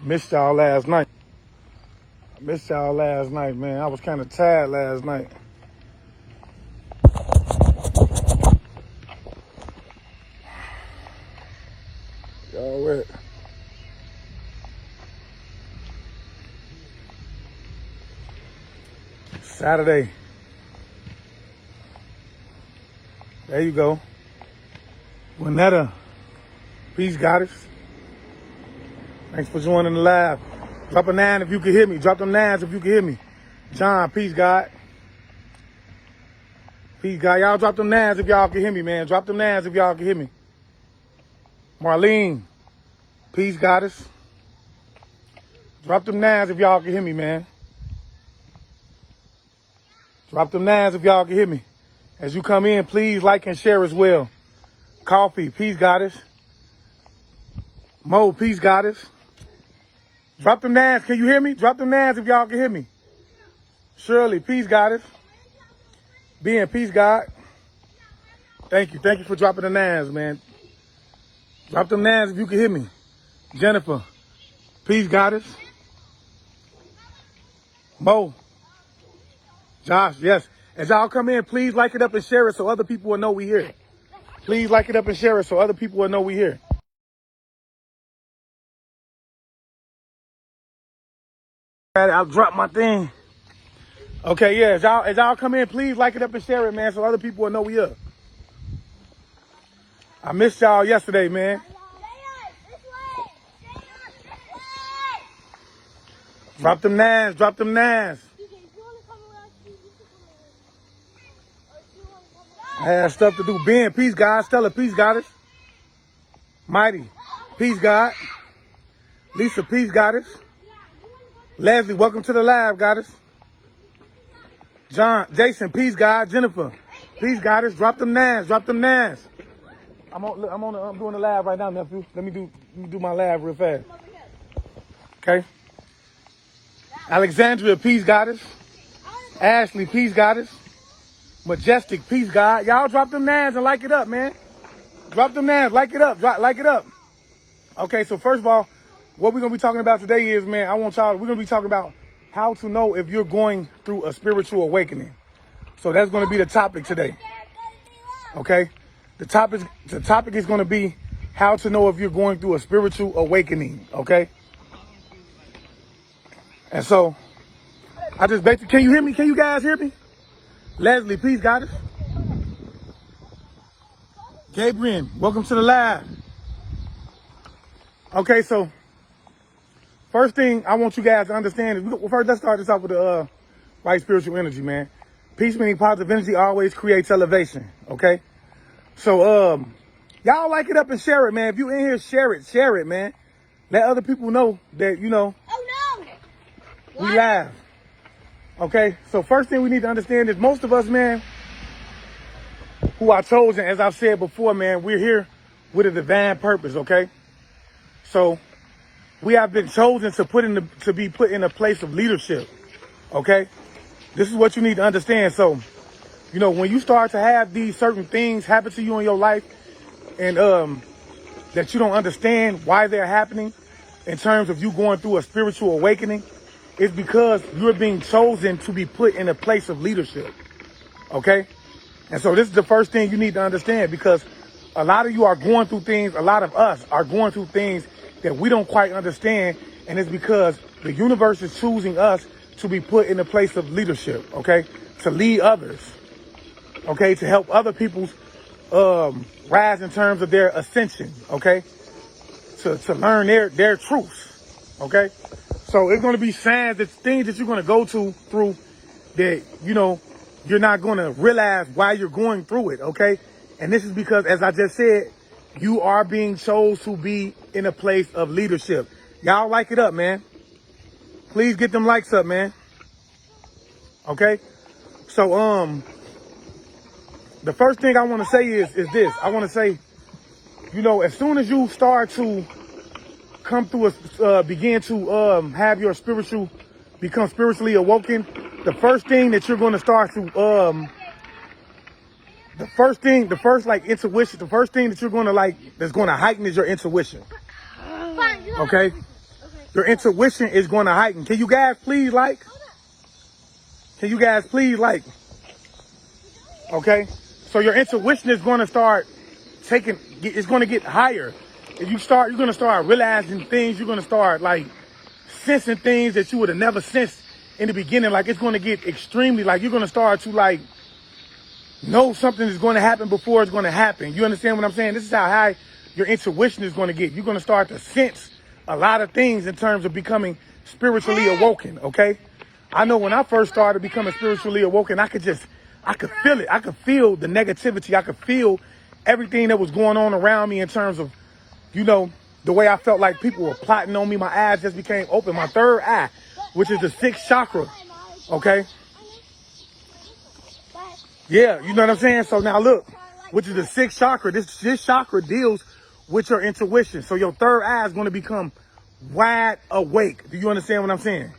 Missed y'all last night. Man. I was kind of tired last night. Y'all wet. Saturday. There you go. Winetta. Peace, goddess. Thanks for joining the live. Drop a 9 if you can hear me. Drop them 9s if you can hear me. John, peace, God. Peace, God. Y'all drop them 9s if y'all can hear me, man. Drop them 9s if y'all can hear me. Marlene, peace, goddess. Drop them 9s if y'all can hear me, man. Drop them 9s if y'all can hear me. As you come in, please like and share as well. Coffee, peace, goddess. Mo, peace, goddess. Drop them 9s. Can you hear me? Drop them 9s if y'all can hear me. Shirley, peace, goddess. Being, peace, God. Thank you. Thank you for dropping the 9s, man. Drop them 9s if you can hear me. Jennifer, peace, goddess. Mo. Josh, yes. As y'all come in, please like it up and share it so other people will know we here. Please like it up and share it so other people will know we here. I'll drop my thing. Okay, yeah. As y'all come in, please like it up and share it, man, so other people will know we up. I missed y'all yesterday, man. Drop them 9s. Drop them 9s. I had stuff to do. Ben, peace, God. Stella, peace, goddess. Mighty, peace, God. Lisa, peace, goddess. Leslie, welcome to the live, goddess. John, Jason, peace, God. Jennifer, peace, goddess. Drop them 9s. Drop them 9s. I'm doing the live right now, nephew. Let me do my live real fast. Okay. Alexandria, peace, goddess. Ashley, peace, goddess. Majestic, peace, God. Y'all drop them 9s and like it up, man. Drop them 9s, like it up, like it up. Okay, so first of all, what we're going to be talking about today is, man, we're going to be talking about how to know if you're going through a spiritual awakening. So that's going to be the topic today. Okay? The topic is going to be how to know if you're going through a spiritual awakening. Okay? And so, can you hear me? Can you guys hear me? Leslie, peace, goddess. Gabriel, welcome to the live. Okay, so first thing I want you guys to understand is, first let's start this off with the right spiritual energy, man. Peace meaning positive energy always creates elevation, okay? So y'all like it up and share it, man. If you in here, share it, man. Let other people know that, we live. Okay, so first thing we need to understand is most of us, man, who are chosen, as I've said before, man, we're here with a divine purpose, okay? So we have been chosen to be put in a place of leadership, okay? This is what you need to understand. So, when you start to have these certain things happen to you in your life and that you don't understand why they're happening in terms of you going through a spiritual awakening, it's because you're being chosen to be put in a place of leadership, okay? And so this is the first thing you need to understand, because a lot of you are going through things, a lot of us are going through things that we don't quite understand, and it's because the universe is choosing us to be put in a place of leadership, okay? To lead others, okay? To help other people rise in terms of their ascension, okay? To learn their truths, okay? So it's going to be signs, it's things that you're going to go through that, you're not going to realize why you're going through it, okay? And this is because, as I just said, you are being chosen to be in a place of leadership. Y'all like it up, man. Please get them likes up, man. Okay? So, the first thing I want to say is this. I want to say, as soon as you start to come through begin to have your become spiritually awoken, the first thing that you're going to start to the first intuition, the first thing that you're going to that's going to heighten is your intuition. Okay? Your intuition is going to heighten. Can you guys please like? Can you guys please like? Okay? So your intuition is going to start it's going to get higher. If you're going to start realizing things, you're going to start like sensing things that you would have never sensed in the beginning. Like it's going to get extremely, like you're going to start to like know something is going to happen before it's going to happen. You understand what I'm saying? This is how high your intuition is going to get. You're going to start to sense a lot of things in terms of becoming spiritually awoken, okay? I know when I first started becoming spiritually awoken, I could feel it. I could feel the negativity. I could feel everything that was going on around me in terms of, you know, the way I felt like people were plotting on me. My eyes just became open. My third eye, which is the sixth chakra, okay? Yeah, you know what I'm saying? So now look, which is the sixth chakra. This chakra deals with your intuition. So your third eye is going to become wide awake. Do you understand what I'm saying?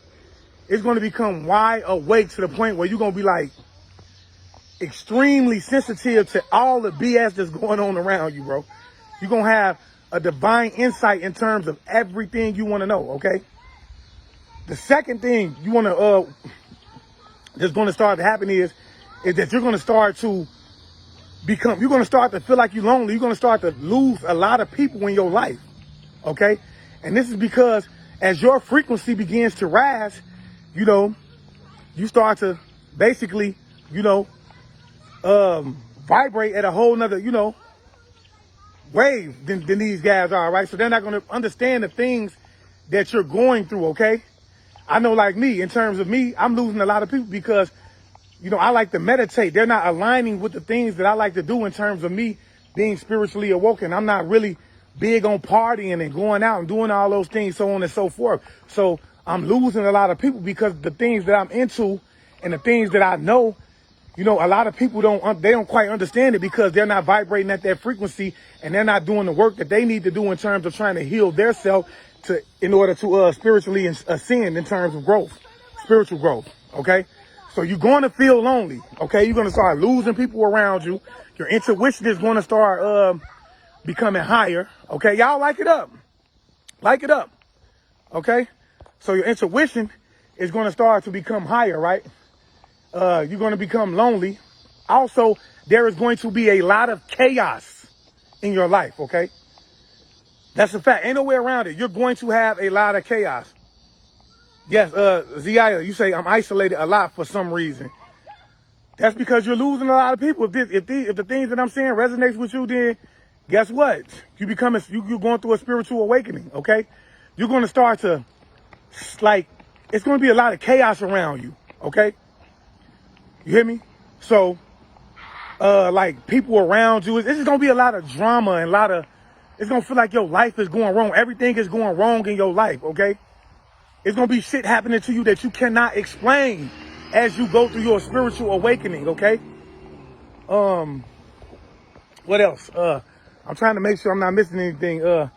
It's going to become wide awake to the point where you're going to be like extremely sensitive to all the BS that's going on around you, bro. You're going to have a divine insight in terms of everything you want to know, okay? The second thing you want to, that's going to start to happen is that you're going to start to you're going to start to feel like you're lonely. You're going to start to lose a lot of people in your life, okay? And this is because as your frequency begins to rise, you know, you start to basically, you know, vibrate at a whole nother, you know, wave than these guys are, right? So they're not going to understand the things that you're going through, okay? I know like me, in terms of me, I'm losing a lot of people because, you know, I like to meditate. They're not aligning with the things that I like to do in terms of me being spiritually awoken. I'm not really big on partying and going out and doing all those things, so on and so forth. So I'm losing a lot of people because the things that I'm into and the things that I know, you know, a lot of people they don't quite understand it because they're not vibrating at that frequency and they're not doing the work that they need to do in terms of trying to heal their self in order to spiritually ascend in terms of growth, spiritual growth, okay? So you're going to feel lonely, okay? You're going to start losing people around you. Your intuition is going to start becoming higher, okay? Y'all like it up. Like it up, okay? So your intuition is going to start to become higher, right? You're going to become lonely. Also, there is going to be a lot of chaos in your life, okay? That's a fact. Ain't no way around it. You're going to have a lot of chaos. Yes, Zia, you say I'm isolated a lot for some reason. That's because you're losing a lot of people. If the things that I'm saying resonates with you, then guess what? You're going through a spiritual awakening, okay? You're going to start to, like, it's going to be a lot of chaos around you, okay? You hear me? So, like, people around you, this is going to be a lot of drama and it's going to feel like your life is going wrong. Everything is going wrong in your life, okay? It's going to be shit happening to you that you cannot explain as you go through your spiritual awakening, okay? What else? I'm trying to make sure I'm not missing anything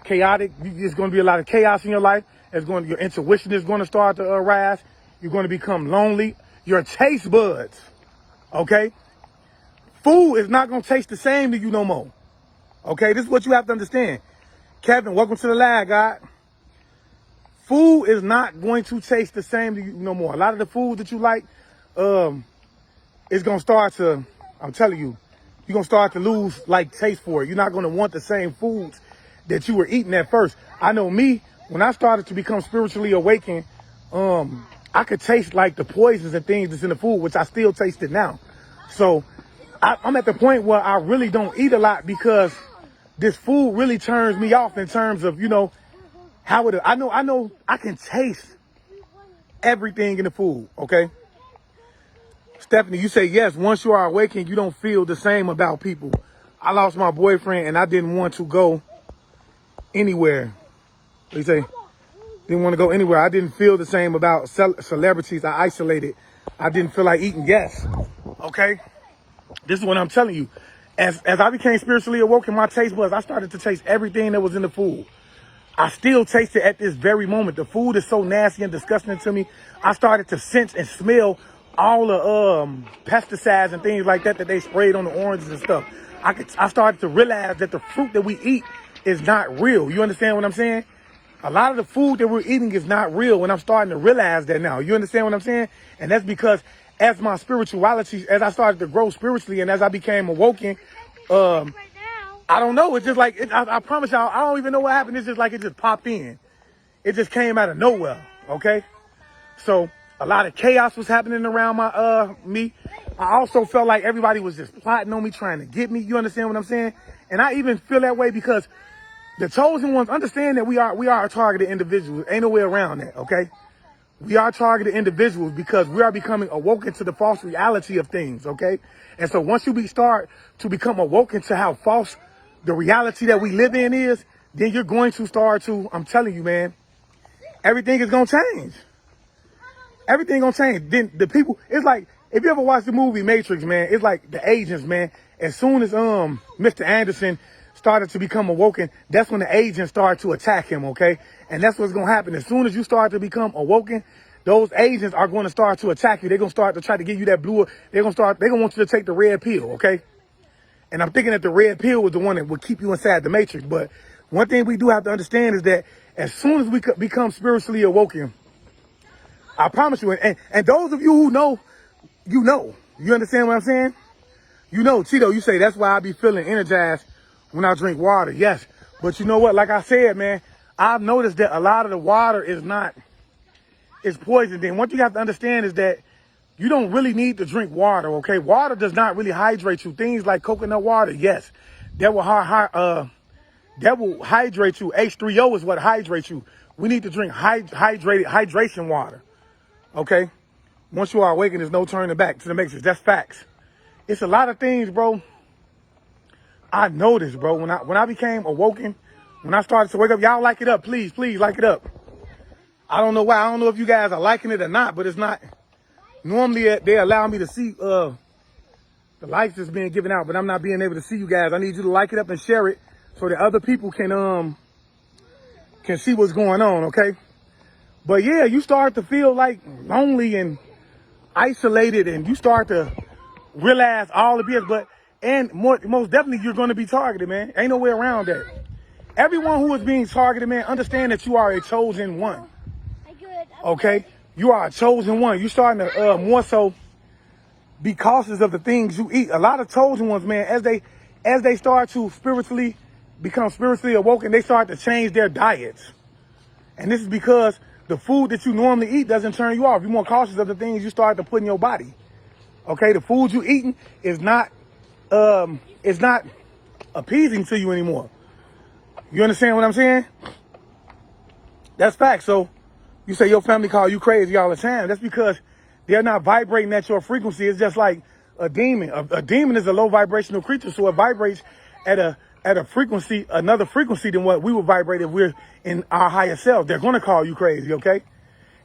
chaotic. There's going to be a lot of chaos in your life. Your intuition is going to start to rise. You're going to become lonely. Your taste buds, okay? Food is not going to taste the same to you no more, okay? This is what you have to understand. Kevin, welcome to the live, God. Food is not going to taste the same to you no more. A lot of the food that you like is going to start to, I'm telling you, you're going to start to lose like taste for it. You're not going to want the same foods that you were eating at first. I know me, when I started to become spiritually awakened, I could taste like the poisons and things that's in the food, which I still taste it now. So I'm at the point where I really don't eat a lot because this food really turns me off in terms of, you know, I know I can taste everything in the food, okay? Stephanie, you say yes, once you are awakened, you don't feel the same about people. I lost my boyfriend and I didn't want to go anywhere. What do you say? Didn't want to go anywhere. I didn't feel the same about celebrities. I isolated. I didn't feel like eating. Yes. Okay. This is what I'm telling you. As I became spiritually awoken, my taste buds, I started to taste everything that was in the food. I still taste it at this very moment. The food is so nasty and disgusting to me. I started to sense and smell all the pesticides and things like that they sprayed on the oranges and stuff. I started to realize that the fruit that we eat is not real. You understand what I'm saying? A lot of the food that we're eating is not real, and I'm starting to realize that now. You understand what I'm saying? And that's because as my spirituality, as I started to grow spiritually and as I became awoken, I don't know. It's just like, I promise y'all, I don't even know what happened. It's just like it just popped in. It just came out of nowhere, okay? So a lot of chaos was happening around me. I also felt like everybody was just plotting on me, trying to get me. You understand what I'm saying? And I even feel that way because the chosen ones understand that we are targeted individuals. Ain't no way around that, okay? We are targeted individuals because we are becoming awoken to the false reality of things, okay? And so once you start to become awoken to how false the reality that we live in is, then you're going to start to, I'm telling you, man, everything is going to change. Everything going to change. Then the people, it's like, if you ever watch the movie Matrix, man, it's like the agents, man. As soon as Mr. Anderson started to become awoken, that's when the agents started to attack him, okay? And that's what's going to happen. As soon as you start to become awoken, those agents are going to start to attack you. They're going to start to try to give you that blue. They're going to want you to take the red pill, okay? And I'm thinking that the red pill was the one that would keep you inside the matrix. But one thing we do have to understand is that as soon as we become spiritually awoken, I promise you, and those of you who know, you know. You understand what I'm saying? You know, Tito, you say that's why I be feeling energized when I drink water. Yes. But you know what? Like I said, man, I've noticed that a lot of the water is poison. Then what you have to understand is that you don't really need to drink water, okay? Water does not really hydrate you. Things like coconut water, yes, that will hydrate you. H3O is what hydrates you. We need to drink hydration water, okay? Once you are awakened, there's no turning back to the matrix. That's facts. It's a lot of things, bro. I noticed, bro, when I became awoken, when I started to wake up, y'all like it up, please like it up. I don't know why. I don't know if you guys are liking it or not, but it's not. Normally they allow me to see the likes that's being given out, but I'm not being able to see you guys. I need you to like it up and share it so that other people can see what's going on, okay? But yeah, you start to feel like lonely and isolated, and you start to realize all the BS. And most definitely, you're going to be targeted, man. Ain't no way around that. Everyone who is being targeted, man, understand that you are a chosen one. Okay? You are a chosen one. You're starting to more so be cautious of the things you eat. A lot of chosen ones, man, as they start to become spiritually awoken, they start to change their diets. And this is because the food that you normally eat doesn't turn you off. You're more cautious of the things you start to put in your body. Okay? The food you're eating is not appeasing to you anymore. You understand what I'm saying? That's fact. So you say your family call you crazy all the time. That's because they're not vibrating at your frequency. It's just like a demon. A demon is a low vibrational creature, so it vibrates at a frequency, another frequency than what we would vibrate if we're in our higher self. They're going to call you crazy, okay?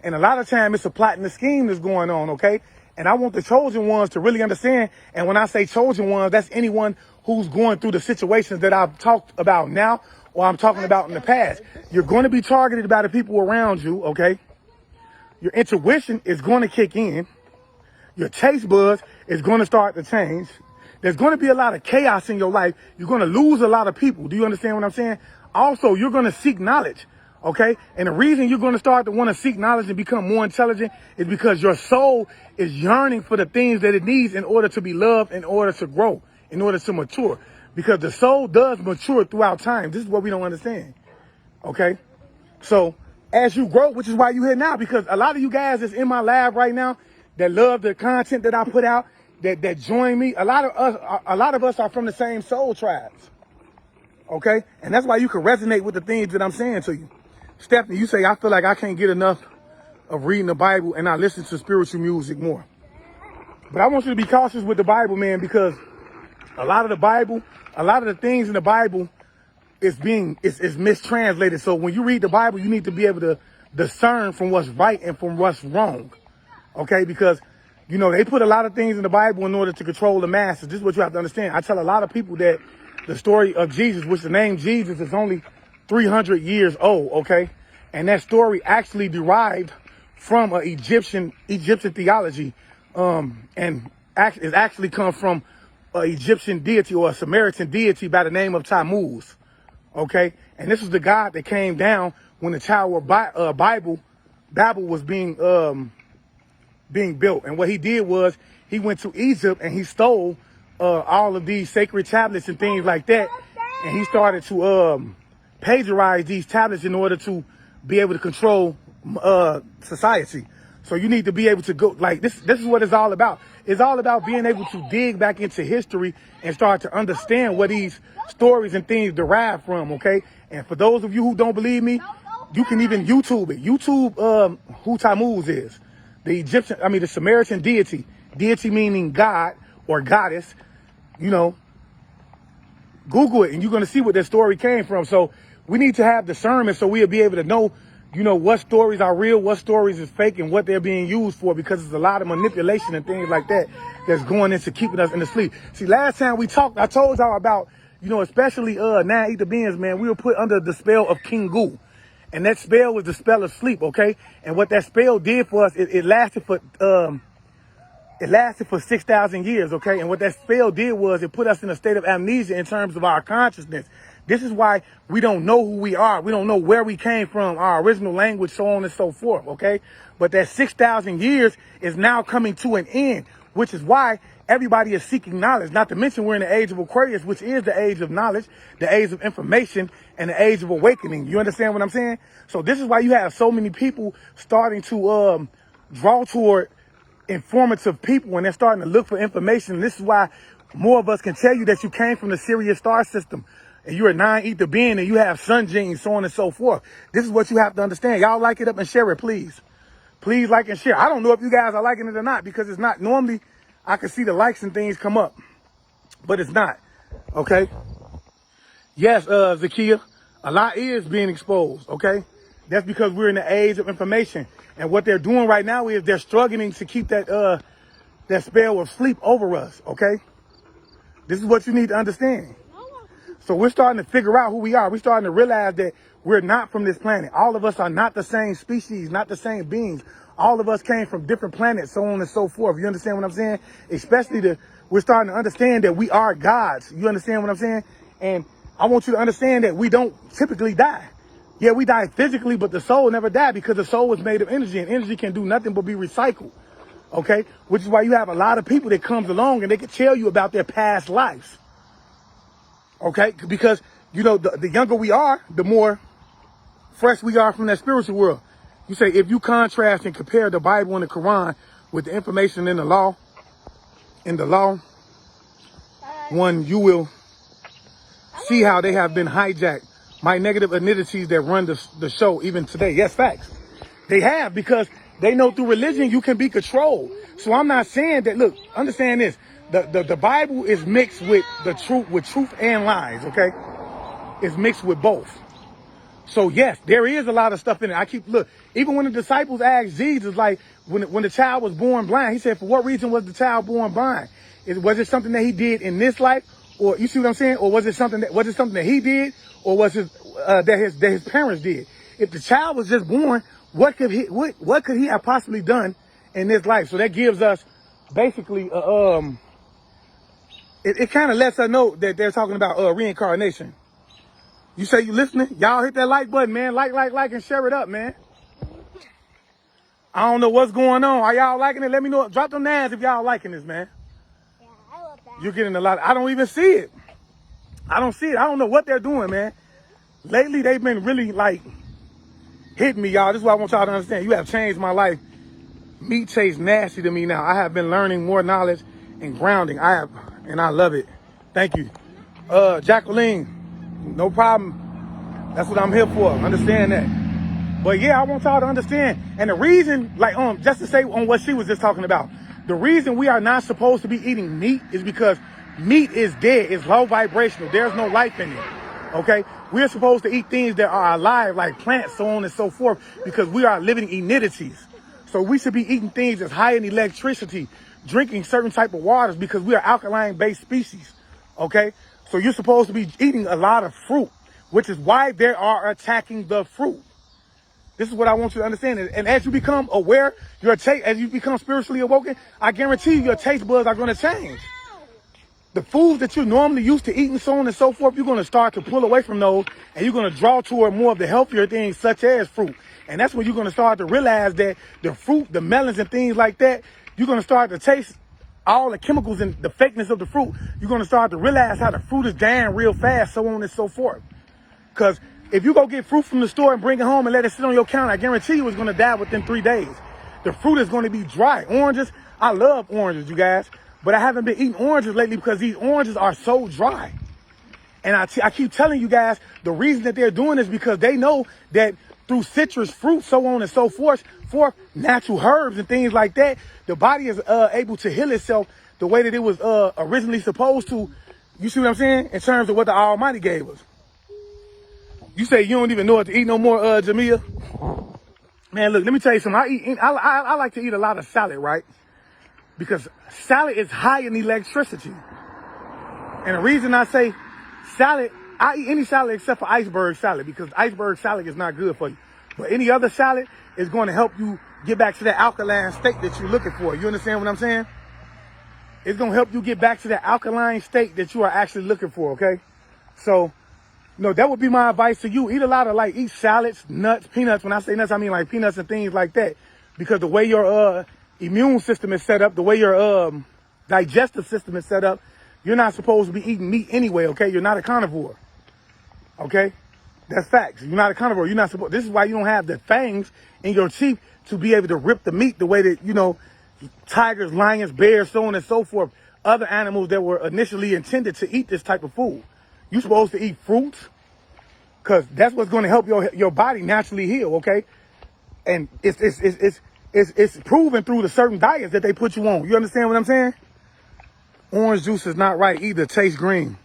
And a lot of time it's a plot and a scheme that's going on, okay? And I want the chosen ones to really understand. And when I say chosen ones, that's anyone who's going through the situations that I've talked about now or I'm talking about in the past. You're going to be targeted by the people around you, okay? Your intuition is going to kick in. Your taste buds is going to start to change. There's going to be a lot of chaos in your life. You're going to lose a lot of people. Do you understand what I'm saying? Also, you're going to seek knowledge, okay? And the reason you're going to start to want to seek knowledge and become more intelligent is because your soul is yearning for the things that it needs in order to be loved, in order to grow, in order to mature. Because the soul does mature throughout time. This is what we don't understand, okay? So as you grow, which is why you're here now, because a lot of you guys that's in my lab right now that love the content that I put out, that join me, a lot of us are from the same soul tribes, okay? And that's why you can resonate with the things that I'm saying to you. Stephanie, you say, I feel like I can't get enough of reading the Bible and I listen to spiritual music more. But I want you to be cautious with the Bible, man, because a lot of the things in the Bible is mistranslated. So when you read the Bible, you need to be able to discern from what's right and from what's wrong. Okay? Because, you know, they put a lot of things in the Bible in order to control the masses. This is what you have to understand. I tell a lot of people that the story of Jesus, which the name Jesus is only 300 years old, okay? And that story actually derived from an Egyptian theology, and is actually come from an Egyptian deity or a Samaritan deity by the name of Tammuz, okay? And this is the God that came down when the Tower of Babel was being built. And what he did was he went to Egypt and he stole all of these sacred tablets and things like that. And he started to plagiarize these tablets in order to be able to control society. So you need to be able to go like this. This is what it's all about. It's all about being able to dig back into history and start to understand where these stories and things derive from. OK, and for those of you who don't believe me, you can even YouTube it. YouTube who Tammuz is. The Samaritan deity meaning God or goddess, you know, Google it and you're going to see what that story came from. So we need to have discernment so we'll be able to know, you know, what stories are real, what stories is fake, and what they're being used for, because there's a lot of manipulation and things like that that's going into keeping us in the sleep. See, last time we talked, I told y'all about, you know, especially now Eat the Beans, man, we were put under the spell of King Goo. And that spell was the spell of sleep, okay? And what that spell did for us, it lasted for 6,000 years, okay? And what that spell did was it put us in a state of amnesia in terms of our consciousness. This is why we don't know who we are. We don't know where we came from, our original language, so on and so forth, okay? But that 6,000 years is now coming to an end, which is why everybody is seeking knowledge. Not to mention we're in the age of Aquarius, which is the age of knowledge, the age of information, and the age of awakening. You understand what I'm saying? So this is why you have so many people starting to draw toward informative people, and they're starting to look for information. This is why more of us can tell you that you came from the Sirius star system and you're a 9-ether being and you have sun genes, so on and so forth. This is what you have to understand. Y'all like it up and share it, please. Please like and share. I don't know if you guys are liking it or not, because it's not normally I can see the likes and things come up, but it's not. Okay. Yes, Zakia, a lot is being exposed. Okay. That's because we're in the age of information. And what they're doing right now is they're struggling to keep that spell of sleep over us. Okay. This is what you need to understand. So we're starting to figure out who we are. We're starting to realize that we're not from this planet. All of us are not the same species, not the same beings. All of us came from different planets, so on and so forth. You understand what I'm saying? Especially we're starting to understand that we are gods. You understand what I'm saying? And I want you to understand that we don't typically die. Yeah, we die physically, but the soul never died, because the soul is made of energy, and energy can do nothing but be recycled. Okay? Which is why you have a lot of people that comes along and they can tell you about their past lives. Okay? Because, you know, the younger we are, the more fresh we are from that spiritual world. You say, if you contrast and compare the Bible and the Quran with the information in the law, you will see how they have been hijacked. My negative entities that run the show even today. Yes, facts. They have, because they know through religion you can be controlled. So I'm not saying that, look, understand this. The Bible is mixed with truth and lies, okay? It's mixed with both. So yes, there is a lot of stuff in it. Look, even when the disciples asked Jesus, like when the child was born blind, he said, for what reason was the child born blind? Was it something that he did in this life? Or you see what I'm saying? Or was it something that he did? Or was it that his parents did? If the child was just born, what could he have possibly done in this life? So that gives us basically it kind of lets us know that they're talking about reincarnation. You say you listening? Y'all hit that like button, man. Like, and share it up, man. I don't know what's going on. Are y'all liking it? Let me know. Drop them nads if y'all liking this, man. Yeah, I love that. You're getting a lot. I don't even see it. I don't see it. I don't know what they're doing, man. Lately, they've been really, like, hitting me, y'all. This is what I want y'all to understand. You have changed my life. Meat tastes nasty to me now. I have been learning more knowledge and grounding. And I love it. Thank you. Jacqueline. No problem. That's what I'm here for. Understand that. But yeah, I want y'all to understand. And the reason, like, just to say on what she was just talking about, the reason we are not supposed to be eating meat is because meat is dead. It's low vibrational. There's no life in it. Okay? We're supposed to eat things that are alive, like plants, so on and so forth, because we are living entities. So we should be eating things that's high in electricity, drinking certain type of waters, because we are alkaline-based species. Okay? So you're supposed to be eating a lot of fruit, which is why they are attacking the fruit. This is what I want you to understand. And as you become aware, as you become spiritually awoken, I guarantee you your taste buds are going to change. the foods that you're normally used to eating, so on and so forth, you're going to start to pull away from those, and you're going to draw toward more of the healthier things, such as fruit. And that's when you're going to start to realize that the fruit, the melons and things like that, you're going to start to taste all the chemicals and the fakeness of the fruit. You're going to start to realize how the fruit is dying real fast, so on and so forth. Because if you go get fruit from the store and bring it home and let it sit on your counter, I guarantee you it's going to die within 3 days. The fruit is going to be dry. Oranges, I love oranges, you guys. But I haven't been eating oranges lately because these oranges are so dry. And I keep telling you guys, the reason that they're doing this because they know that through citrus fruit, so on and so forth, natural herbs and things like that, the body is able to heal itself the way that it was originally supposed to. You see what I'm saying? In terms of what the Almighty gave us. You say you don't even know what to eat no more, Jamia? Man, look, let me tell you something. I like to eat a lot of salad, right? Because salad is high in electricity. And the reason I say salad, I eat any salad except for iceberg salad because iceberg salad is not good for you. But any other salad is going to help you get back to that alkaline state that you're looking for. You understand what I'm saying? It's going to help you get back to that alkaline state that you are actually looking for, okay? So, that would be my advice to you. Eat a lot of, eat salads, nuts, peanuts. When I say nuts, I mean like peanuts and things like that. Because the way your immune system is set up, the way your digestive system is set up, you're not supposed to be eating meat anyway, okay? You're not a carnivore, okay? That's facts. You're not a carnivore. You're not supposed. This is why you don't have the fangs in your teeth to be able to rip the meat the way that, tigers, lions, bears, so on and so forth, other animals that were initially intended to eat this type of food. You're supposed to eat fruits because that's what's going to help your body naturally heal, okay? And it's proven through the certain diets that they put you on. You understand what I'm saying? Orange juice is not right either. Tastes green.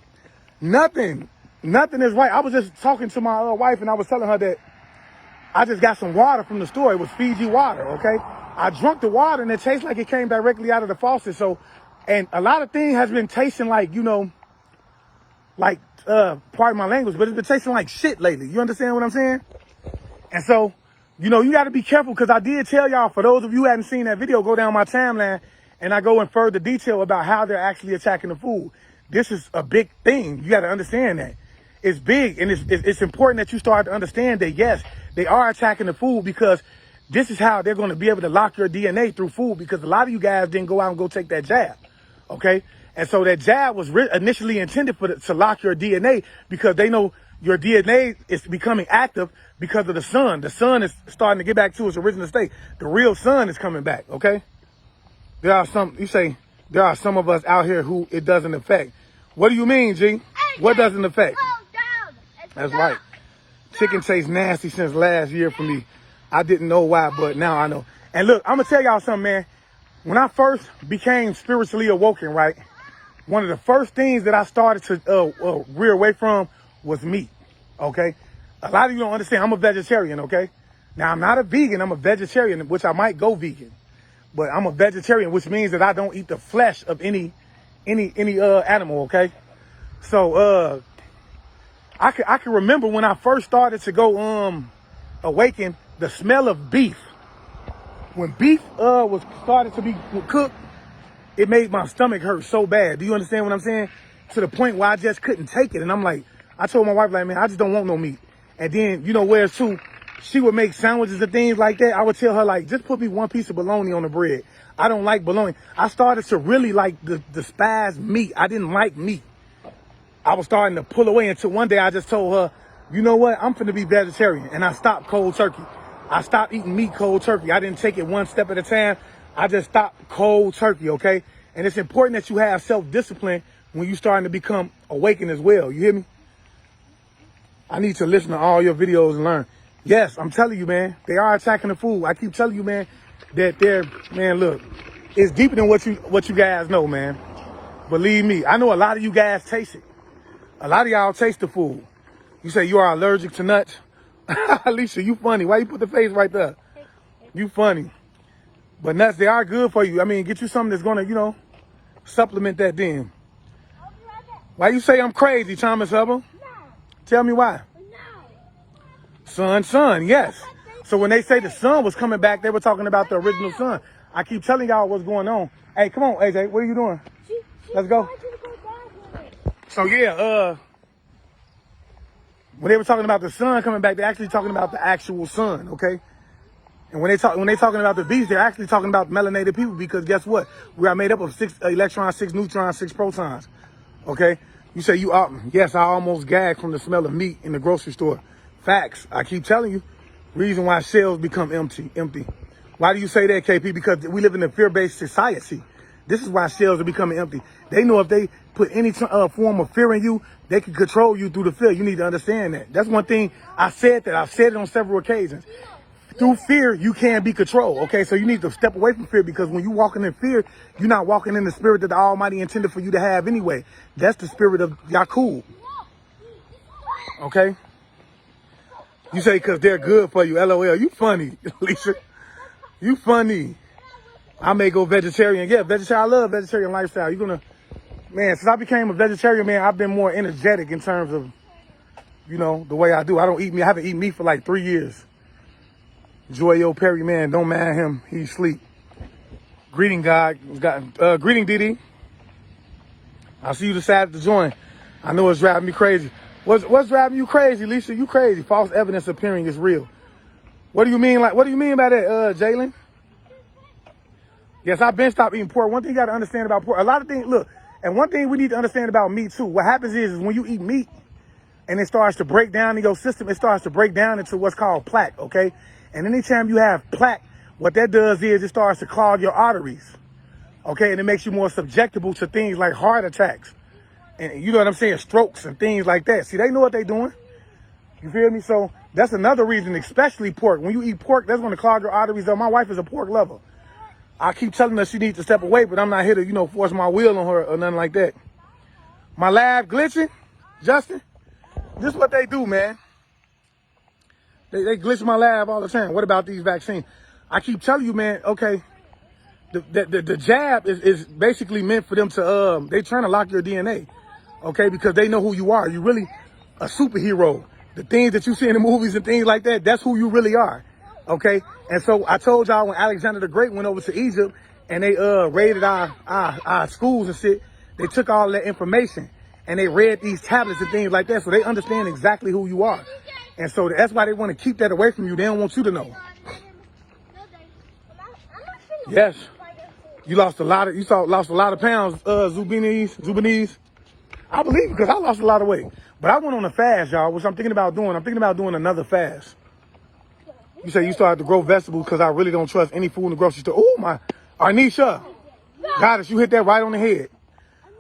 Nothing is right. I was just talking to my wife and I was telling her that I just got some water from the store. It was Fiji water, okay? I drank the water and it tastes like it came directly out of the faucet. So, and a lot of things has been tasting like, pardon my language, but it's been tasting like shit lately. You understand what I'm saying? And so, you got to be careful because I did tell y'all, for those of you who hadn't seen that video, go down my timeline and I go in further detail about how they're actually attacking the food. This is a big thing. You got to understand that. It's big, and it's important that you start to understand that, yes, they are attacking the food because this is how they're going to be able to lock your DNA through food because a lot of you guys didn't go out and go take that jab, okay? And so that jab was initially intended to lock your DNA because they know your DNA is becoming active because of the sun. The sun is starting to get back to its original state. The real sun is coming back, okay? There are some of us out here who it doesn't affect. What do you mean, G? What doesn't affect? That's right. Chicken tastes nasty since last year for me. I didn't know why, but now I know. And look, I'm going to tell y'all something, man. When I first became spiritually awoken, right, one of the first things that I started to rear away from was meat, okay? A lot of you don't understand. I'm a vegetarian, okay? Now, I'm not a vegan. I'm a vegetarian, which I might go vegan. But I'm a vegetarian, which means that I don't eat the flesh of any animal, okay? So, I can remember when I first started to go awaken, the smell of beef. When beef was started to be cooked, it made my stomach hurt so bad. Do you understand what I'm saying? To the point where I just couldn't take it. And I'm like, I told my wife, man, I just don't want no meat. And then, where too, she would make sandwiches and things like that. I would tell her, just put me one piece of bologna on the bread. I don't like bologna. I started to really despise meat. I didn't like meat. I was starting to pull away until one day I just told her, you know what? I'm finna be vegetarian. And I stopped cold turkey. I stopped eating meat cold turkey. I didn't take it one step at a time. I just stopped cold turkey, okay? And it's important that you have self-discipline when you're starting to become awakened as well. You hear me? I need to listen to all your videos and learn. Yes, I'm telling you, man, they are attacking the food. I keep telling you, man, that man, look, it's deeper than what you guys know, man. Believe me, I know a lot of you guys taste it. A lot of y'all taste the food. You say you are allergic to nuts. Alicia, you funny. Why you put the face right there? You funny. But nuts, they are good for you. I mean, get you something that's going to, supplement that then. Why you say I'm crazy, Thomas Hubble? No. Tell me why. No. Sun, yes. So when they say the sun was coming back, they were talking about the original sun. I keep telling y'all what's going on. Hey, come on, AJ. What are you doing? Let's go. So yeah, when they were talking about the sun coming back, they're actually talking about the actual sun, okay? And when they talking about the beast, they're actually talking about melanated people, because guess what? We are made up of 6 electrons, 6 neutrons, 6 protons. Okay? You say you are, yes, I almost gagged from the smell of meat in the grocery store. Facts. I keep telling you, reason why shelves become empty. Why do you say that, KP? Because we live in a fear-based society. This is why shelves are becoming empty. They know if they put any form of fear in you, they can control you through the fear. You need to understand that. That's one thing I said that. I've said it on several occasions. Through fear, you can be controlled, okay? So you need to step away from fear, because when you're walking in fear, you're not walking in the spirit that the Almighty intended for you to have anyway. That's the spirit of Yakub, okay? You say because they're good for you, LOL. You funny, Lisa. You funny. I may go vegetarian. Yeah, vegetarian. I love vegetarian lifestyle. You're going to, man, since I became a vegetarian, man, I've been more energetic in terms of, you know, the way I do. I don't eat meat. I haven't eaten meat for like 3 years. Joyo Perry, man, don't mind him. He's asleep. Greeting, God. Greeting, Didi. I see you decided to join. I know it's driving me crazy. What's driving you crazy, Lisa? You crazy. False evidence appearing is real. What do you mean? What do you mean by that, Jalen? Yes, I've been stopped eating pork. One thing you got to understand about pork, a lot of things, look, and one thing we need to understand about meat too, what happens is when you eat meat and it starts to break down in your system, it starts to break down into what's called plaque, okay? And anytime you have plaque, what that does is it starts to clog your arteries, okay? And it makes you more susceptible to things like heart attacks. And you know what I'm saying? Strokes and things like that. See, they know what they're doing. You feel me? So that's another reason, especially pork. When you eat pork, that's going to clog your arteries up. My wife is a pork lover. I keep telling her she needs to step away, but I'm not here to, you know, force my will on her or nothing like that. My lab glitching, Justin? This is what they do, man. They glitch my lab all the time. What about these vaccines? I keep telling you, man, okay, the jab is basically meant for them to, they trying to lock your DNA, okay, because they know who you are. You're really a superhero. The things that you see in the movies and things like that, that's who you really are, okay? And so I told y'all when Alexander the Great went over to Egypt and they raided our schools and shit, they took all that information and they read these tablets and things like that, so they understand exactly who you are. And so that's why they want to keep that away from you. They don't want you to know. Yes. You lost a lot of pounds, Zubinese. I believe it, because I lost a lot of weight. But I went on a fast, y'all, which I'm thinking about doing. I'm thinking about doing another fast. You say you started to grow vegetables because I really don't trust any food in the grocery store. Oh, my. Arnisha. Goddess, you hit that right on the head.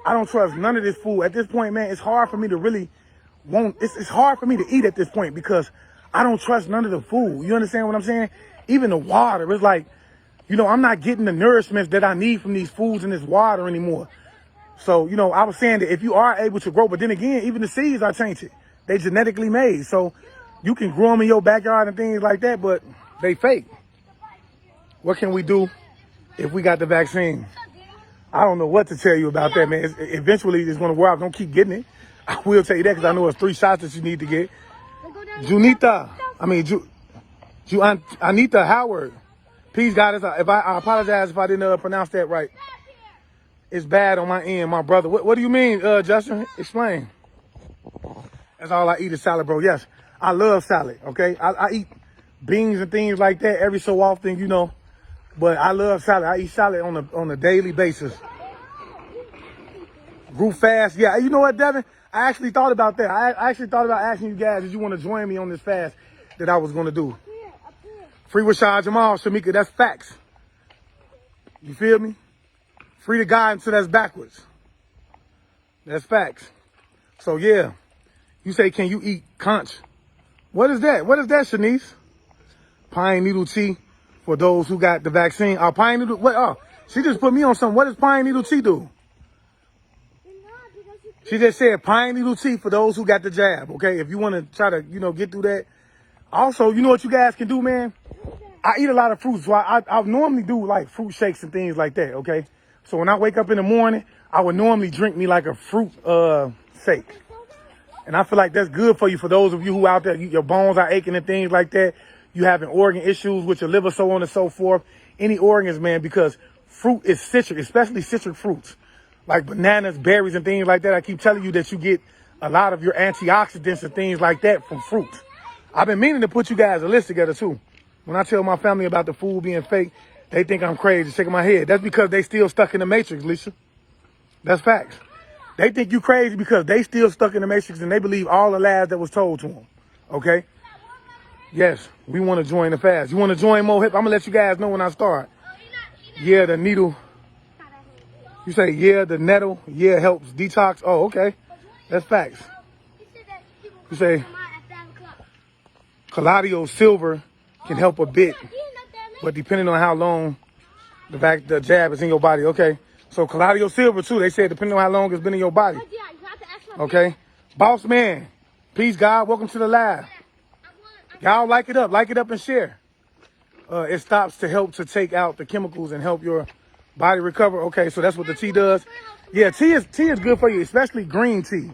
I don't trust none of this food. At this point, man, it's hard for me to really it's hard for me to eat at this point because I don't trust none of the food. You understand what I'm saying? Even the water. It's like, you know, I'm not getting the nourishment that I need from these foods and this water anymore. So, you know, I was saying that if you are able to grow, but then again, even the seeds are tainted. They genetically made. So you can grow them in your backyard and things like that, but they fake. What can we do if we got the vaccine? I don't know what to tell you about that, man. Eventually, it's going to wear off. Don't keep getting it. I will tell you that because I know it's 3 shots that you need to get. Anita Howard. Please, God, I apologize if I didn't pronounce that right. It's bad on my end, my brother. What do you mean, Justin? Explain. That's all I eat is salad, bro. Yes, I love salad, okay? I eat beans and things like that every so often, you know. But I love salad. I eat salad on a daily basis. Grew fast. Yeah, you know what, Devin? I actually thought about that. I actually thought about asking you guys if you want to join me on this fast that I was going to do. Free Rashad Jamal, Shamika, that's facts. You feel me? Free the guy until that's backwards. That's facts. So, yeah. You say, can you eat conch? What is that? What is that, Shanice? Pine needle tea for those who got the vaccine. Pine needle, what? Oh, she just put me on something. What does pine needle tea do? She just said pine needle tea for those who got the jab, okay? If you want to try to, you know, get through that. Also, you know what you guys can do, man? I eat a lot of fruits, so I normally do like fruit shakes and things like that, okay? So when I wake up in the morning, I would normally drink me like a fruit shake. And I feel like that's good for you, for those of you who out there, your bones are aching and things like that. You having organ issues with your liver, so on and so forth. Any organs, man, because fruit is citric, especially citric fruits. like bananas, berries, and things like that. I keep telling you that you get a lot of your antioxidants and things like that from fruits. I've been meaning to put you guys a list together too. When I tell my family about the food being fake, they think I'm crazy, shaking my head. That's because they still stuck in the matrix, Lisa. That's facts. They think you crazy because they still stuck in the matrix and they believe all the lies that was told to them. Okay? Yes, we want to join the fast. You want to join more hip? I'm going to let you guys know when I start. Yeah, the needle. You say, yeah, the nettle. Yeah, helps detox. Oh, okay. That's facts. You say, Caladium silver can help a bit, but depending on how long the jab is in your body. Okay. So Caladium silver too. They said depending on how long it's been in your body. Okay. Boss man, peace God. Welcome to the live. Y'all like it up and share. It stops to help to take out the chemicals and help your body recover. Okay, so that's what the tea does. Yeah, tea is good for you, especially green tea.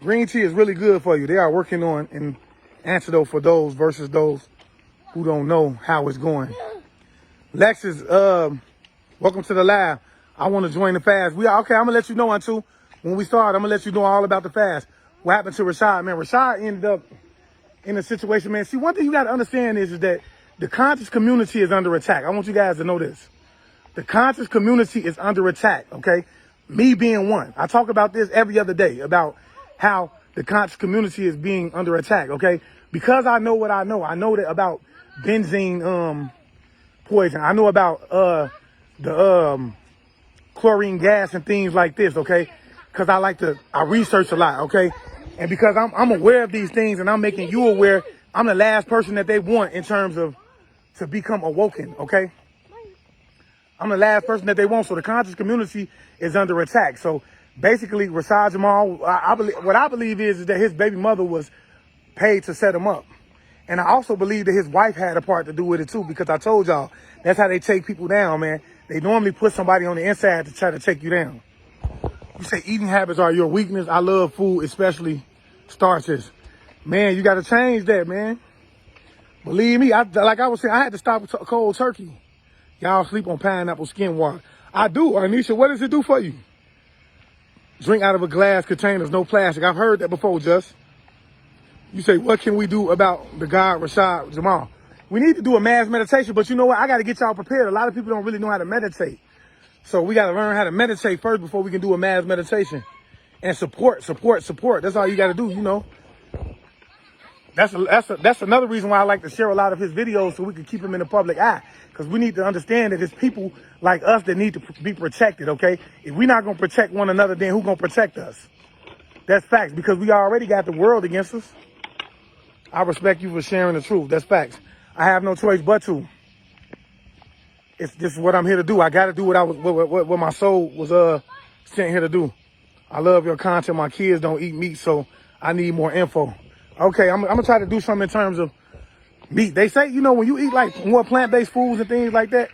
Green tea is really good for you. They are working on an antidote for those versus those who don't know how it's going. Lexus, welcome to the live. I want to join the fast. Okay, I'm gonna let you know on too. When we start, I'm gonna let you know all about the fast. What happened to Rashad, man? Rashad ended up in a situation, man. See, one thing you got to understand is that the conscious community is under attack. I want you guys to know this. The conscious community is under attack, okay? Me being one. I talk about this every other day, about how the conscious community is being under attack, okay? Because I know what I know. I know that about benzene poison. I know about the chlorine gas and things like this, okay? Because I research a lot, okay? And because I'm aware of these things and I'm making you aware, I'm the last person that they want in terms of to become awoken, okay? I'm the last person that they want. So the conscious community is under attack. So basically, Rashad Jamal, what I believe is that his baby mother was paid to set him up. And I also believe that his wife had a part to do with it too, because I told y'all, that's how they take people down, man. They normally put somebody on the inside to try to take you down. You say eating habits are your weakness. I love food, especially starches. Man, you got to change that, man. Believe me, like I was saying, I had to stop cold turkey. Y'all sleep on pineapple skin water. I do, Arnisha. What does it do for you? Drink out of a glass containers, no plastic. I've heard that before, Just. You say, what can we do about the God Rashad Jamal? We need to do a mass meditation, but you know what? I got to get y'all prepared. A lot of people don't really know how to meditate. So we got to learn how to meditate first before we can do a mass meditation. And support. That's all you got to do, you know. That's another reason why I like to share a lot of his videos so we can keep him in the public eye. Because we need to understand that it's people like us that need to be protected, okay? If we're not going to protect one another, then who's going to protect us? That's facts, because we already got the world against us. I respect you for sharing the truth. That's facts. I have no choice but to. This is what I'm here to do. I got to do what my soul was sent here to do. I love your content. My kids don't eat meat, so I need more info. Okay, I'm gonna try to do something in terms of meat. They say, you know, when you eat like more plant-based foods and things like that,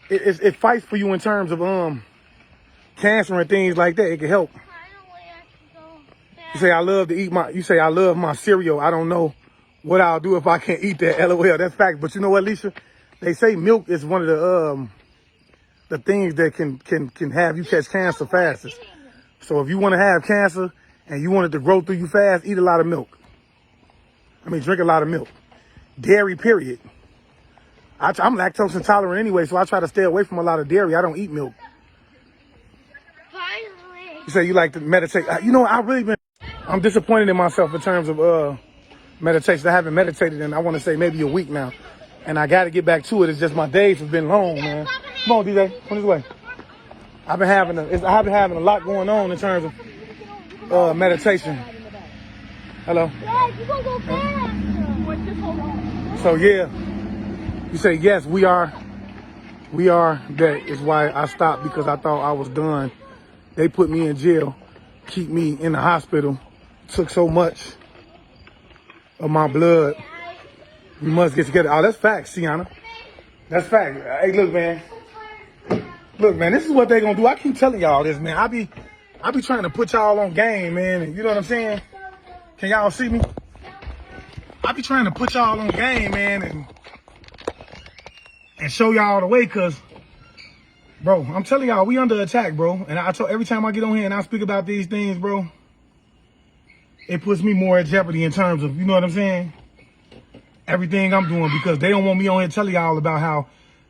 it fights for you in terms of cancer and things like that. It can help. You say I love my cereal. I don't know what I'll do if I can't eat that. LOL. That's fact. But you know what, Lisa? They say milk is one of the things that can have you catch cancer fastest. So if you want to have cancer and you want it to grow through you fast, eat a lot of milk. Drink a lot of milk. Dairy, period. I'm lactose intolerant anyway, so I try to stay away from a lot of dairy. I don't eat milk. You say you like to meditate. You know, I'm disappointed in myself in terms of meditation. I haven't meditated in, I want to say, maybe a week now. And I got to get back to it. It's just my days have been long, man. Come on, DJ. Come this way. I've been having a lot going on in terms of meditation. Hello. So yeah, you say yes. We are. That is why I stopped, because I thought I was done. They put me in jail, keep me in the hospital. Took so much of my blood. We must get together. Oh, that's facts, Sienna. That's fact. Hey, look, man. Look, man, this is what they gonna do. I keep telling y'all this, man. I be trying to put y'all on game, man. And you know what I'm saying? Can y'all see me? I be trying to put y'all on game, man, and show y'all the way, cause Bro, I'm telling y'all, we under attack, bro. And I told every time I get on here and I speak about these things, bro, it puts me more at jeopardy in terms of, you know what I'm saying? Everything I'm doing, because they don't want me on here telling y'all about how,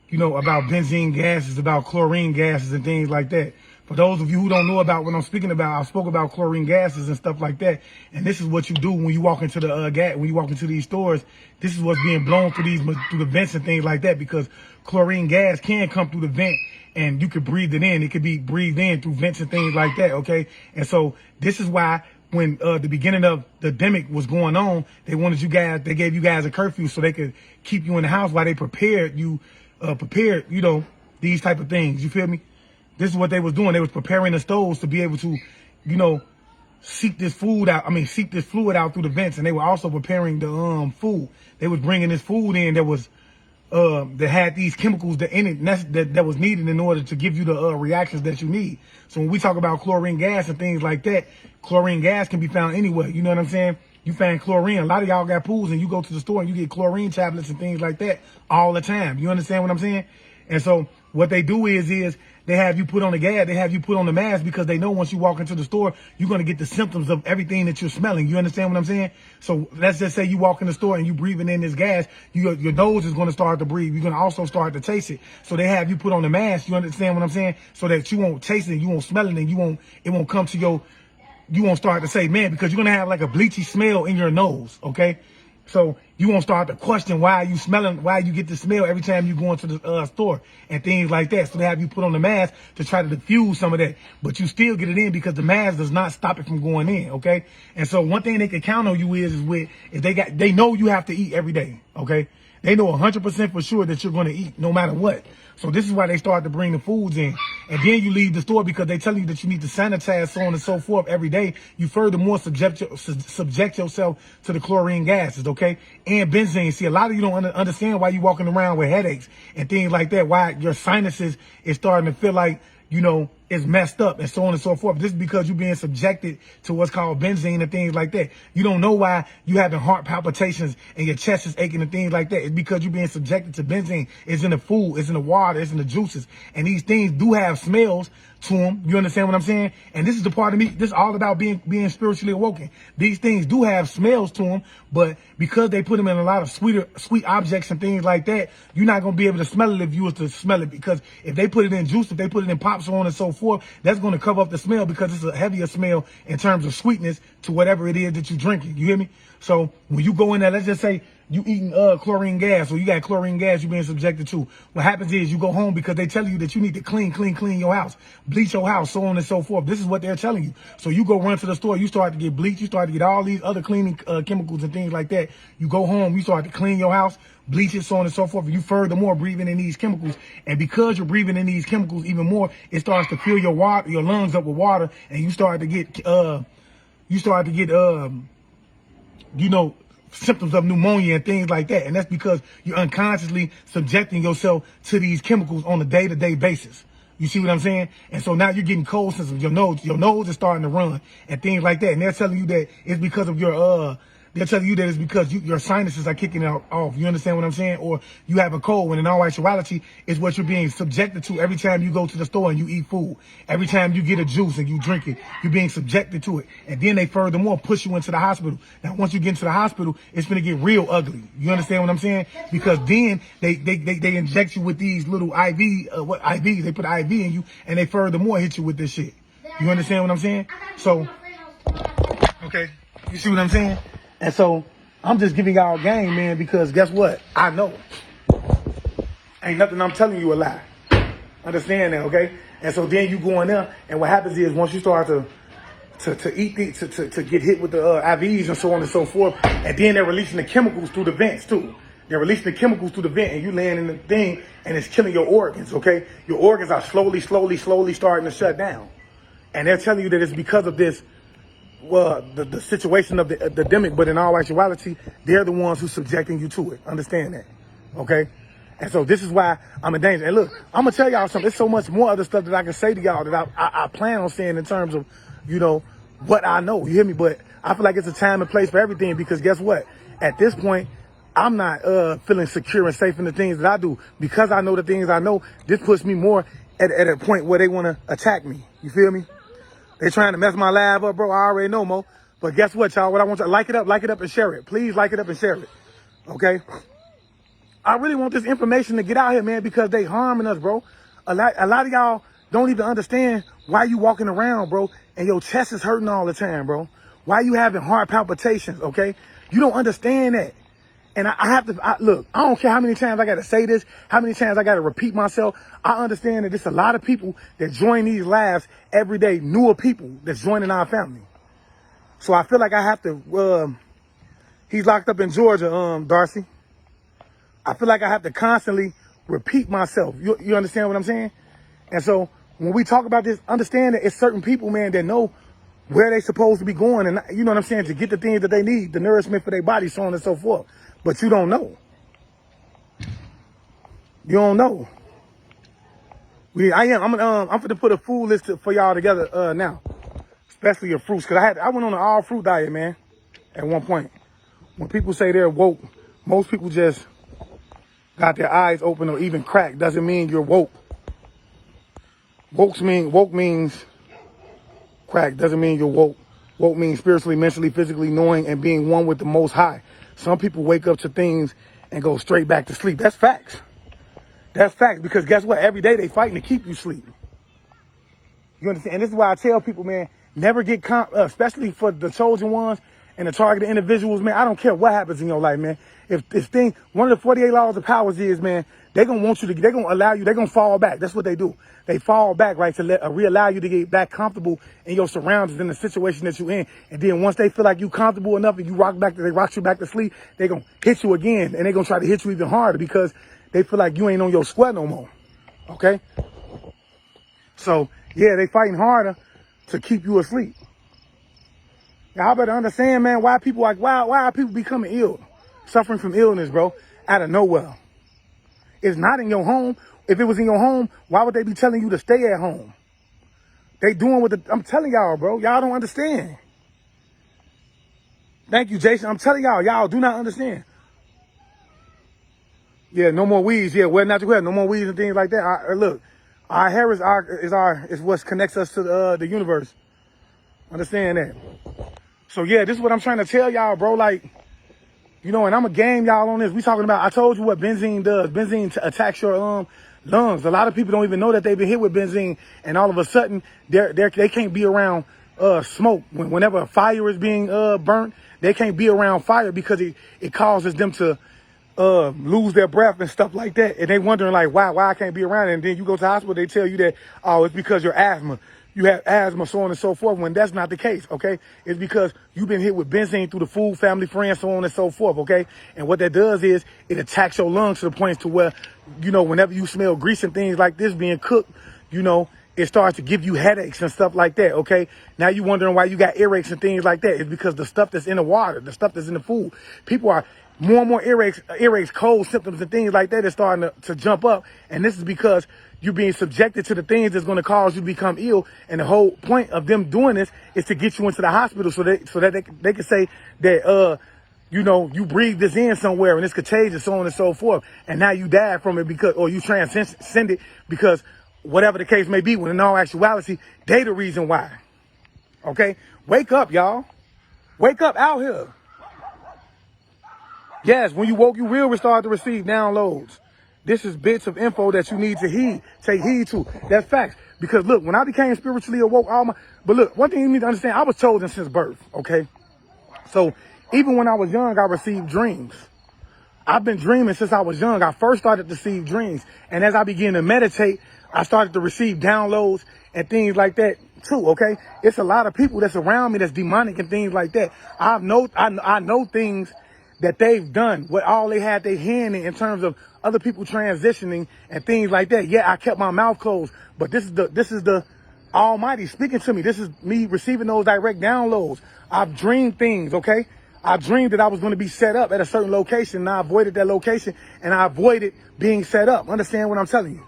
you know, about benzene gases, about chlorine gases and things like that. For those of you who don't know about what I'm speaking about, I spoke about chlorine gases and stuff like that. And this is what you do when you walk into the when you walk into these stores. This is what's being blown through the vents and things like that, because chlorine gas can come through the vent and you could breathe it in. It could be breathed in through vents and things like that. Okay, and so this is why, when the beginning of the pandemic was going on, they gave you guys a curfew so they could keep you in the house while they prepared, you know, these type of things. You feel me? This is what they was doing. They was preparing the stoves to be able to, you know, seek this fluid out through the vents. And they were also preparing the food. They was bringing this food in that was that had these chemicals in it that was needed in order to give you the reactions that you need. So when we talk about chlorine gas and things like that, chlorine gas can be found anywhere. You know what I'm saying? You find chlorine. A lot of y'all got pools and you go to the store and you get chlorine tablets and things like that all the time. You understand what I'm saying? And so what they do is they have you put on the gas, they have you put on the mask, because they know once you walk into the store, you're going to get the symptoms of everything that you're smelling. You understand what I'm saying? So let's just say you walk in the store and you breathing in this gas, your nose is going to start to breathe. You're going to also start to taste it. So they have you put on the mask. You understand what I'm saying? So that you won't taste it, you won't smell it, and it won't come to you won't start to say, man, because you're going to have like a bleachy smell in your nose. Okay. So you won't start to question why you get the smell every time you go into the store and things like that. So they have you put on the mask to try to diffuse some of that, but you still get it in because the mask does not stop it from going in. Okay. And so one thing they can count on you is they know you have to eat every day. Okay. They know 100% for sure that you're going to eat no matter what. So this is why they start to bring the foods in. And then you leave the store because they tell you that you need to sanitize, so on and so forth, every day. You furthermore subject yourself to the chlorine gases, okay? And benzene. See, a lot of you don't understand why you're walking around with headaches and things like that, why your sinuses is starting to feel like, you know, it's messed up and so on and so forth. This is because you're being subjected to what's called benzene and things like that. You don't know why you having heart palpitations and your chest is aching and things like that. It's because you're being subjected to benzene. It's in the food, it's in the water, it's in the juices. And these things do have smells to them. You understand what I'm saying? And this is the part of me, this is all about being spiritually awoken. These things do have smells to them, but because they put them in a lot of sweet objects and things like that, you're not going to be able to smell it if you was to smell it, because if they put it in juice, if they put it in pop, so on and so forth, that's going to cover up the smell, because it's a heavier smell in terms of sweetness to whatever it is that you're drinking. You hear me? So when you go in there, let's just say you eating chlorine gas, or you got chlorine gas you're being subjected to. What happens is you go home because they tell you that you need to clean your house, bleach your house, so on and so forth. This is what they're telling you. So you go run to the store, you start to get bleach, you start to get all these other cleaning chemicals and things like that. You go home, you start to clean your house, bleach it, so on and so forth. You furthermore breathing in these chemicals, and because you're breathing in these chemicals even more, it starts to fill your lungs up with water, and you start to get you know, symptoms of pneumonia and things like that. And that's because you're unconsciously subjecting yourself to these chemicals on a day-to-day basis. You see what I'm saying? And so now you're getting cold symptoms. Your nose is starting to run and things like that. And they're telling you that it's because of they're telling you that it's because your sinuses are kicking off. You understand what I'm saying? Or you have a cold, when in all actuality, it's what you're being subjected to every time you go to the store and you eat food. Every time you get a juice and you drink it, you're being subjected to it. And then they furthermore push you into the hospital. Now, once you get into the hospital, it's going to get real ugly. You understand what I'm saying? Because then they inject you with these little IVs. They put an IV in you, and they furthermore hit you with this shit. You understand what I'm saying? So, okay, you see what I'm saying? And so I'm just giving y'all game, man, because guess what? I know. Ain't nothing I'm telling you a lie. Understand that, okay? And so then you go in there, and what happens is once you start to eat to get hit with the IVs and so on and so forth, and then they're releasing the chemicals through the vents too. They're releasing the chemicals through the vent, and you laying in the thing, and it's killing your organs, okay? Your organs are slowly starting to shut down. And they're telling you that it's because of this, the situation of the epidemic, but in all actuality, they're the ones who's subjecting you to it. Understand that, okay? And so this is why I'm in danger. And look, I'm gonna tell y'all something. There's so much more other stuff that I can say to y'all that I plan on saying in terms of, you know, what I know. You hear me? But I feel like it's a time and place for everything, because guess what? At this point, I'm not feeling secure and safe in the things that I do, because I know the things I know. This puts me more at a point where they want to attack me. You feel me? They trying to mess my lab up, bro. I already know, Mo. But guess what, y'all? What I want you to like it up, and share it. Please like it up and share it. Okay? I really want this information to get out here, man, because they harming us, bro. A lot of y'all don't even understand why you walking around, bro, and your chest is hurting all the time, bro. Why you having heart palpitations, okay? You don't understand that. And I have to, look, I don't care how many times I got to say this, how many times I got to repeat myself. I understand that there's a lot of people that join these labs every day, newer people that's joining our family. So I feel like I have to, he's locked up in Georgia, Darcy. I feel like I have to constantly repeat myself. You understand what I'm saying? And so when we talk about this, understand that it's certain people, man, that know where they supposed to be going, and you know what I'm saying, to get the things that they need, the nourishment for their body, so on and so forth. But you don't know. You don't know. I'm gonna put a food list for y'all together now, especially your fruits, cause I went on an all fruit diet, man. At one point, when people say they're woke, most people just got their eyes open or even cracked. Doesn't mean you're woke. Woke means crack. Doesn't mean you're woke. Woke means spiritually, mentally, physically knowing and being one with the Most High. Some people wake up to things and go straight back to sleep. That's facts. That's facts, because guess what? Every day they fighting to keep you sleeping. You understand? And this is why I tell people, man, never get especially for the chosen ones and the targeted individuals, man. I don't care what happens in your life, man. If one of the 48 laws of powers is, man, they're going to want you to, they're going to allow you, they're going to fall back. That's what they do. They fall back, right, to re-allow you to get back comfortable in your surroundings, in the situation that you're in. And then once they feel like you comfortable enough and they rock you back to sleep, they're going to hit you again. And they're going to try to hit you even harder because they feel like you ain't on your square no more. Okay? So, yeah, they fighting harder to keep you asleep. Y'all better understand, man, why are people becoming ill, suffering from illness, bro, out of nowhere. It's not in your home. If it was in your home, why would they be telling you to stay at home? They doing what I'm telling y'all, bro. Y'all don't understand. Thank you, Jason. I'm telling y'all do not understand. Yeah, no more weeds. Yeah, wear natural hair. No more weeds and things like that. Look, our hair is what connects us to the universe. Understand that. So yeah, this is what I'm trying to tell y'all, bro. Like, you know, and I'm gonna game y'all on this. We talking about, I told you what benzene does. Benzene attacks your lungs. A lot of people don't even know that they've been hit with benzene, and all of a sudden they can't be around smoke. Whenever a fire is being burnt, they can't be around fire because it causes them to lose their breath and stuff like that. And they wondering like, why I can't be around it. And then you go to the hospital, they tell you that, oh, it's because your asthma. You have asthma, so on and so forth, when that's not the case, okay? It's because you've been hit with benzene through the food, family, friends, so on and so forth, okay? And what that does is it attacks your lungs to the point to where, you know, whenever you smell grease and things like this being cooked, you know, it starts to give you headaches and stuff like that, okay? Now you wondering why you got earaches and things like that. It's because the stuff that's in the water, the stuff that's in the food. People are more and more earaches, cold symptoms and things like that is starting to jump up. And this is because you're being subjected to the things that's going to cause you to become ill. And the whole point of them doing this is to get you into the hospital so that they can say that, you know, you breathe this in somewhere and it's contagious, so on and so forth. And now you died from it or you transcend it because whatever the case may be, when in all actuality, they the reason why. Okay? Wake up, y'all. Wake up out here. Yes, when you woke, you will start to receive downloads. This is bits of info that you need to take heed to. That's facts. Because look, when I became spiritually awoke, but look, one thing you need to understand, I was chosen since birth, okay? So even when I was young, I received dreams. I've been dreaming since I was young. I first started to see dreams. And as I began to meditate, I started to receive downloads and things like that too, okay? It's a lot of people that's around me that's demonic and things like that. I know things that they've done, what all they had their hand in terms of other people transitioning and things like that. Yeah, I kept my mouth closed, but this is the Almighty speaking to me. This is me receiving those direct downloads. I've dreamed things, okay? I dreamed that I was going to be set up at a certain location, and I avoided that location, and I avoided being set up. Understand what I'm telling you?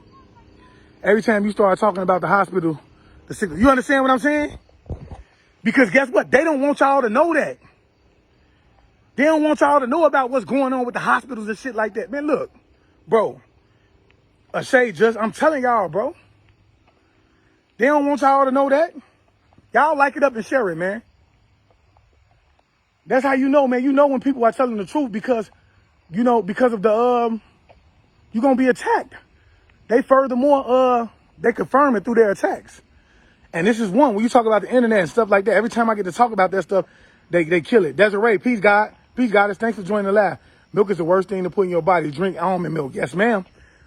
Every time you start talking about the hospital, the sickness, you understand what I'm saying? Because guess what? They don't want y'all to know that. They don't want y'all to know about what's going on with the hospitals and shit like that. Man, look, bro, I'm telling y'all, bro, They don't want y'all to know that. Y'all like it up and share it, man. That's how you know, man. You know when people are telling the truth because, because of the, you're going to be attacked. They furthermore, they confirm it through their attacks. And this is one, when you talk about the internet and stuff like that, every time I get to talk about that stuff, they kill it. Desiree, peace, God. Peace, Goddess. Thanks for joining the live. Milk is the worst thing to put in your body. Drink almond milk. Yes, ma'am.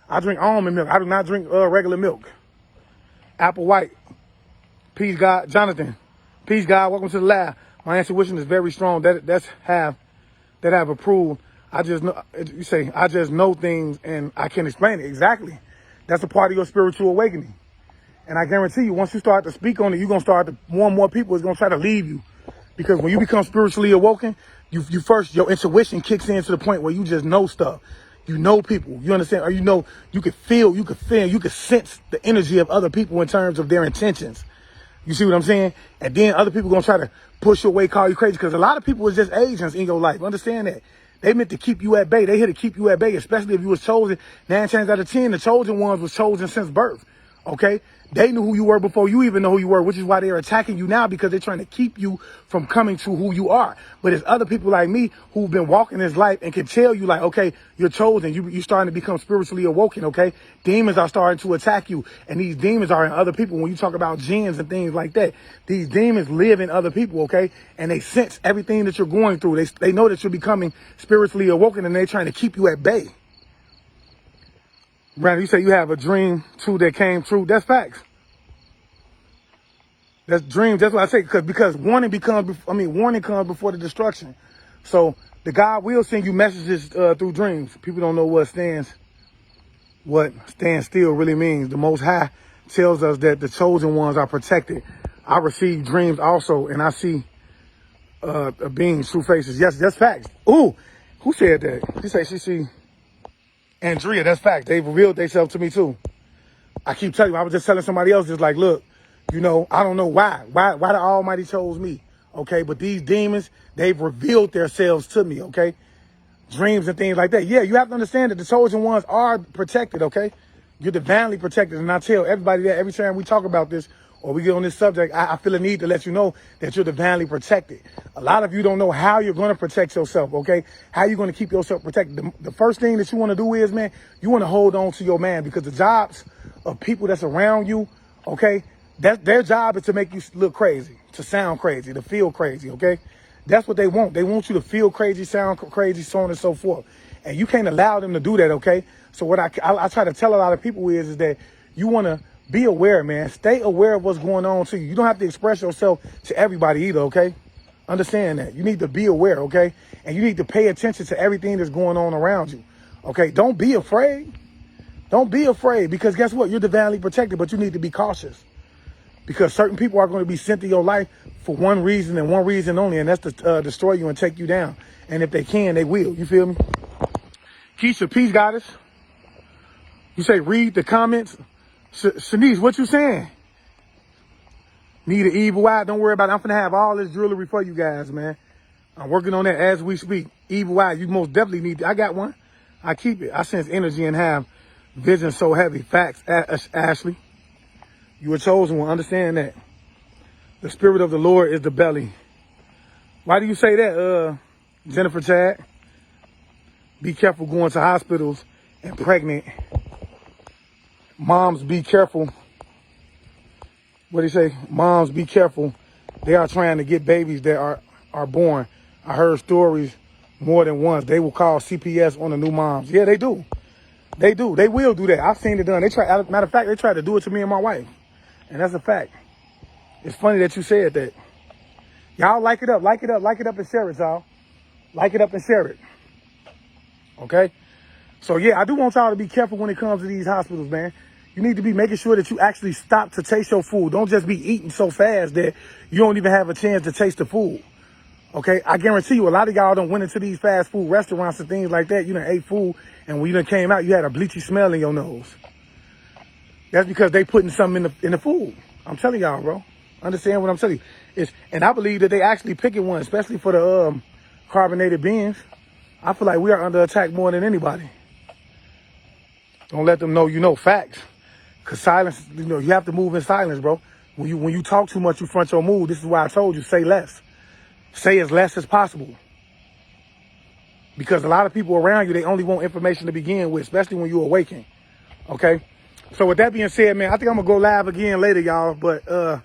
I drink almond milk. I do not drink regular milk. Apple White. Peace, God. Jonathan. Peace, God. Welcome to the live. My intuition is very strong. That have approved. I just know things and I can explain it. Exactly. That's a part of your spiritual awakening. And I guarantee you, once you start to speak on it, you're going to start to, more and more people is going to try to leave you. Because when you become spiritually awoken, your intuition kicks in to the point where you just know stuff. You know people, you understand? Or you can feel, you can sense the energy of other people in terms of their intentions. You see what I'm saying? And then other people going to try to push you away, call you crazy. Because a lot of people is just agents in your life. Understand that. They meant to keep you at bay. They here to keep you at bay, especially if you was chosen. 9 times out of 10, the chosen ones was chosen since birth. Okay? They knew who you were before you even know who you were, which is why they're attacking you now, because they're trying to keep you from coming to who you are. But there's other people like me who've been walking this life and can tell you like, okay, you're chosen. You're starting to become spiritually awoken, okay? Demons are starting to attack you. And these demons are in other people. When you talk about jinns and things like that, these demons live in other people, okay? And they sense everything that you're going through. They know that you're becoming spiritually awoken and they're trying to keep you at bay. Brandon, you say you have a dream too that came true. That's facts. That's dreams. That's what I say. Because warning comes before the destruction. So the God will send you messages through dreams. People don't know what stand still really means. The Most High tells us that the chosen ones are protected. I receive dreams also, and I see beings, true faces. Yes, that's facts. Ooh, who said that? She said she see. Andrea, that's fact. They've revealed themselves to me too. I keep telling you, I was just telling somebody else, just like, look, I don't know why the Almighty chose me, okay? But these demons, they've revealed themselves to me, okay? Dreams and things like that. Yeah, you have to understand that the chosen ones are protected, okay? You're divinely protected. And I tell everybody that every time we talk about this or we get on this subject, I feel a need to let you know that you're divinely protected. A lot of you don't know how you're going to protect yourself, okay? How you're going to keep yourself protected. The first thing that you want to do is, man, you want to hold on to your man, because the jobs of people that's around you, okay, their job is to make you look crazy, to sound crazy, to feel crazy, okay? That's what they want. They want you to feel crazy, sound crazy, so on and so forth. And you can't allow them to do that, okay? So what I try to tell a lot of people is that you want to be aware, man. Stay aware of what's going on to you. You don't have to express yourself to everybody either, okay? Understand that. You need to be aware, okay? And you need to pay attention to everything that's going on around you, okay? Don't be afraid. Don't be afraid, because guess what? You're divinely protected, but you need to be cautious. Because certain people are going to be sent to your life for one reason and one reason only, and that's to destroy you and take you down. And if they can, they will. You feel me? Keisha, peace, Goddess. You say read the comments. Shanice, what you saying? Need an evil eye? Don't worry about it. I'm finna have all this jewelry for you guys, man. I'm working on that as we speak. Evil eye, you most definitely need. I got one. I keep it. I sense energy and have vision so heavy. Facts, Ashley. You were chosen one. Understand that. The spirit of the Lord is the belly. Why do you say that, Jennifer Chad? Be careful going to hospitals and pregnant. Moms, be careful. What do you say? Moms, be careful. They are trying to get babies that are born. I heard stories more than once. They will call CPS on the new moms. Yeah, they do. They do. They will do that. I've seen it done. Matter of fact, they tried to do it to me and my wife. And that's a fact. It's funny that you said that. Y'all like it up, and share it, y'all. Like it up and share it. Okay? So yeah, I do want y'all to be careful when it comes to these hospitals, man. You need to be making sure that you actually stop to taste your food. Don't just be eating so fast that you don't even have a chance to taste the food. Okay? I guarantee you a lot of y'all done went into these fast food restaurants and things like that. You done ate food, and when you done came out, you had a bleachy smell in your nose. That's because they putting something in the food. I'm telling y'all, bro. Understand what I'm telling you. And I believe that they actually picking one, especially for the carbonated beans. I feel like we are under attack more than anybody. Don't let them know you know facts. Cause silence, you have to move in silence, bro. When you talk too much, you front your mood. This is why I told you, say less. Say as less as possible. Because a lot of people around you, they only want information to begin with, especially when you awaken. Okay? So with that being said, man, I think I'm gonna go live again later, y'all. But I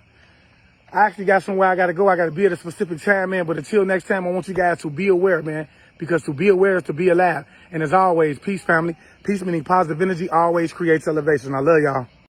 actually got somewhere I gotta go. I gotta be at a specific time, man. But until next time, I want you guys to be aware, man. Because to be aware is to be alive. And as always, peace, family. Peace meaning positive energy always creates elevation. I love y'all.